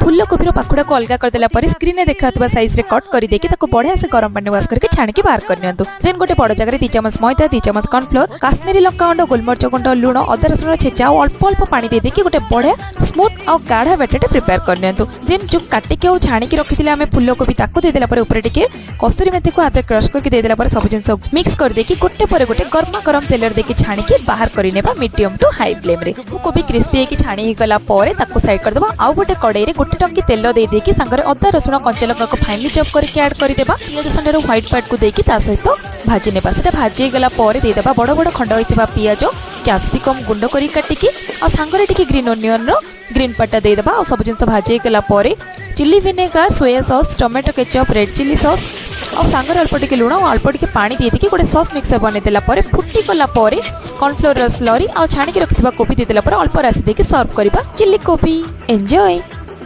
फूलकोबी पाखुड़ा को अलग करदेला स्क्रीन में देखा साइज रे कट कर देकी बढ़िया से गरम पानी वाश करके छाणिकी बाहर करनी। देन गोटे बड़ जगह 2 चमच मैदा 2 चमच कॉर्नफ्लोर काश्मीरी लंका गुंड गोलमरिच गुंड लुण अदा रसुण छेचा और अल्प अल्प पानी दे देकी गोटे बढ़िया स्मूथ और गाढ़ा बैटर प्रिपेयर करनी। देन जो काटिकी और छाणिकी रखी आम फूलकोबी देदेला ऊपर टिके कसुरी मेथी को हाथ क्रश करके देदेला सब जिन मिक्स कर देकी गोटे पर गोटे गरमा गरम तेल देकी छाणिकी बाहर करनेबा मीडियम टू हाई फ्लेम रे। कोबी क्रिस्पी होगी छाणी गला पर ताको साइड कर देबा। आउ गोटे कड़ाई रे गोटे टंकी तेल दे देकी संगे अदा रसुण कंचा लंका को फाइनली चॉप करके ऐड कर देबा। पियाज संगे व्हाइट पार्ट को देकी ता सहित भाजी नेबा। सेटा भाजी गला पर दे देबा बड़ बड़ खंड होइतिबा पियाज कैप्सिकम गुंड करी काटिकी और संगे टिके ग्रीन ओनियन रो ग्रीन पार्टा दे देबा। और सब जिन भाजी गला पर chilli vinegar soya sauce tomato ketchup red chilli sauce और सांगर अल्प टिके लुण और अल्प टिके पानी दे देकी गोटे सॉस मिक्सर बने देला पर फुटी गला पर कॉर्नफ्लोर स्लरी और छाणी रखिथिबा कोबी दे देला पर अल्प राशि देकी सर्व करबा चिल्ली कोबी। एंजॉय।